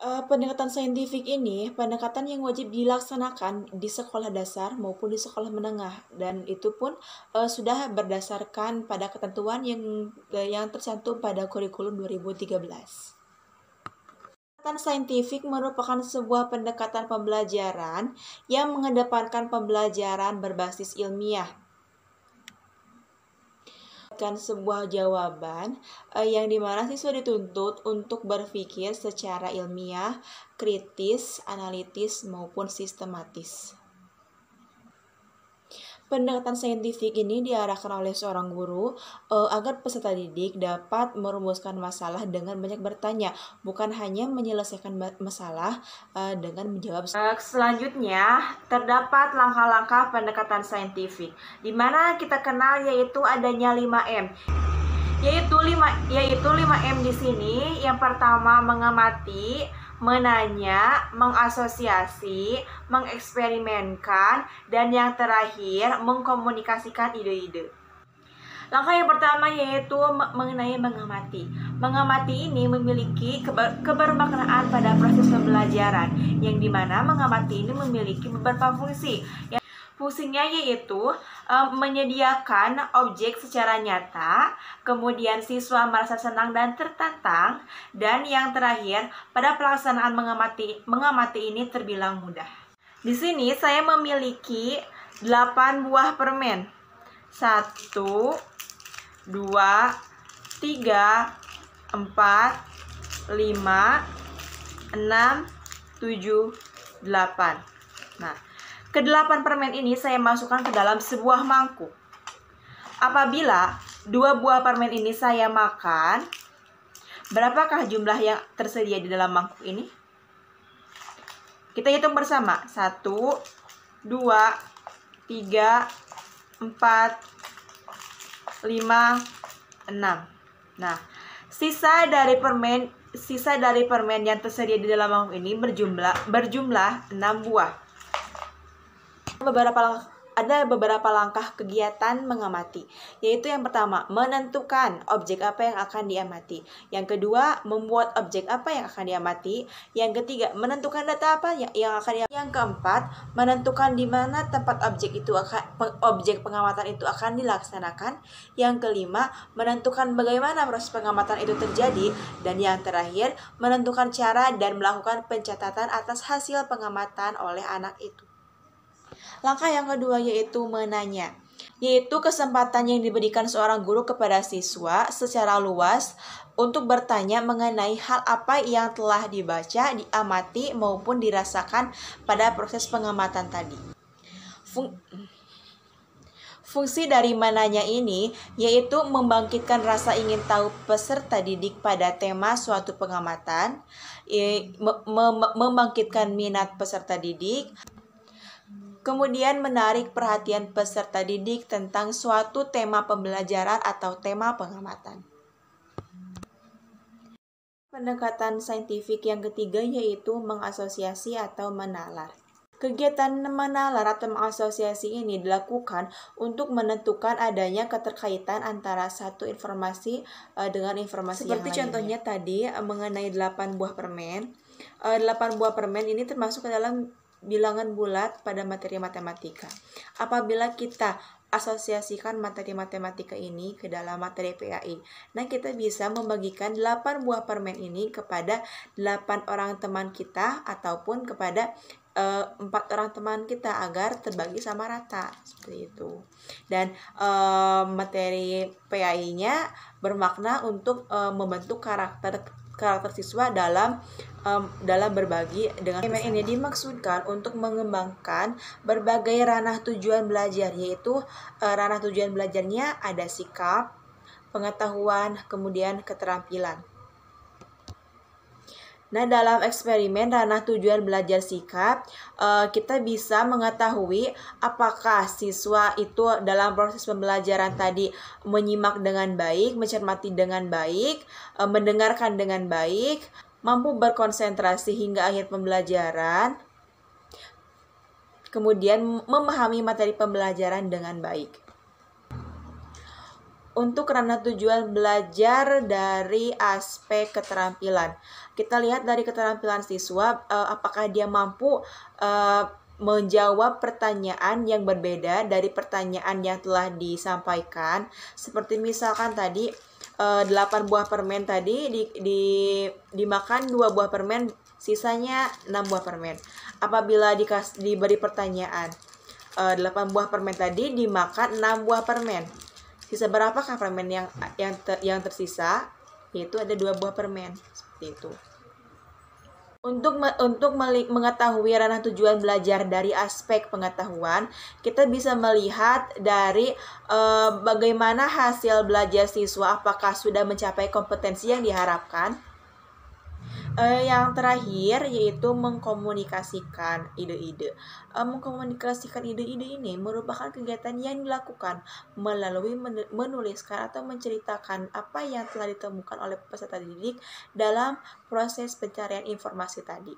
Pendekatan saintifik ini pendekatan yang wajib dilaksanakan di sekolah dasar maupun di sekolah menengah, dan itu pun sudah berdasarkan pada ketentuan yang tercantum pada kurikulum 2013. Pendekatan saintifik merupakan sebuah pendekatan pembelajaran yang mengedepankan pembelajaran berbasis ilmiah. Sebuah jawaban yang dimana siswa dituntut untuk berpikir secara ilmiah, kritis, analitis, maupun sistematis. Pendekatan saintifik ini diarahkan oleh seorang guru agar peserta didik dapat merumuskan masalah dengan banyak bertanya, bukan hanya menyelesaikan masalah dengan menjawab. Selanjutnya, terdapat langkah-langkah pendekatan saintifik, di mana kita kenal yaitu adanya 5M. Yaitu 5M di sini. Yang pertama, mengamati, menanya, mengasosiasi, mengeksperimenkan, dan yang terakhir mengkomunikasikan ide-ide. Langkah yang pertama yaitu mengenai mengamati. Mengamati ini memiliki kebermaknaan pada proses pembelajaran, yang dimana mengamati ini memiliki beberapa fungsi. Fungsinya yaitu menyediakan objek secara nyata, kemudian siswa merasa senang dan tertantang, dan yang terakhir, pada pelaksanaan mengamati ini terbilang mudah. Di sini saya memiliki 8 buah permen. 1, 2, 3, 4, 5, 6, 7, 8. Nah, ke-8 permen ini saya masukkan ke dalam sebuah mangkuk. Apabila 2 buah permen ini saya makan, berapakah jumlah yang tersedia di dalam mangkuk ini? Kita hitung bersama. 1, 2, 3, 4, 5, 6. Nah, sisa dari permen yang tersedia di dalam mangkuk ini berjumlah 6 buah. Ada beberapa langkah kegiatan mengamati, yaitu yang pertama, menentukan objek apa yang akan diamati. Yang kedua, membuat objek apa yang akan diamati. Yang ketiga, menentukan data apa yang akan diamati. Yang keempat, menentukan di mana tempat objek pengamatan itu akan dilaksanakan. Yang kelima, menentukan bagaimana proses pengamatan itu terjadi. Dan yang terakhir, menentukan cara dan melakukan pencatatan atas hasil pengamatan oleh anak itu. Langkah yang kedua yaitu menanya, yaitu kesempatan yang diberikan seorang guru kepada siswa secara luas untuk bertanya mengenai hal apa yang telah dibaca, diamati, maupun dirasakan pada proses pengamatan tadi. Fungsi dari menanya ini yaitu membangkitkan rasa ingin tahu peserta didik pada tema suatu pengamatan, membangkitkan minat peserta didik, kemudian menarik perhatian peserta didik tentang suatu tema pembelajaran atau tema pengamatan. Pendekatan saintifik yang ketiga yaitu mengasosiasi atau menalar. Kegiatan menalar atau mengasosiasi ini dilakukan untuk menentukan adanya keterkaitan antara satu informasi dengan informasi yang lainnya. Seperti contohnya tadi mengenai 8 buah permen. 8 buah permen ini termasuk ke dalam bilangan bulat pada materi matematika. Apabila kita asosiasikan materi matematika ini ke dalam materi PAI, nah kita bisa membagikan 8 buah permen ini kepada 8 orang teman kita ataupun kepada 4 orang teman kita agar terbagi sama rata, seperti itu. Dan materi PAI-nya bermakna untuk membentuk karakter siswa dalam berbagi dengan ini dimaksudkan untuk mengembangkan berbagai ranah tujuan belajar, yaitu ranah tujuan belajarnya ada sikap, pengetahuan, kemudian keterampilan. Nah, dalam eksperimen ranah tujuan belajar sikap, kita bisa mengetahui apakah siswa itu dalam proses pembelajaran tadi menyimak dengan baik, mencermati dengan baik, mendengarkan dengan baik, mampu berkonsentrasi hingga akhir pembelajaran, kemudian memahami materi pembelajaran dengan baik. Untuk ranah tujuan belajar dari aspek keterampilan, kita lihat dari keterampilan siswa, apakah dia mampu menjawab pertanyaan yang berbeda dari pertanyaan yang telah disampaikan. Seperti misalkan tadi 8 buah permen tadi dimakan 2 buah permen, sisanya 6 buah permen. Apabila diberi pertanyaan 8 buah permen tadi dimakan 6 buah permen, sisa berapakah permen yang tersisa? Yaitu ada 2 buah permen, seperti itu. Untuk mengetahui ranah tujuan belajar dari aspek pengetahuan, kita bisa melihat dari bagaimana hasil belajar siswa, apakah sudah mencapai kompetensi yang diharapkan. Yang terakhir yaitu mengkomunikasikan ide-ide. Mengkomunikasikan ide-ide ini merupakan kegiatan yang dilakukan melalui menuliskan atau menceritakan apa yang telah ditemukan oleh peserta didik dalam proses pencarian informasi tadi.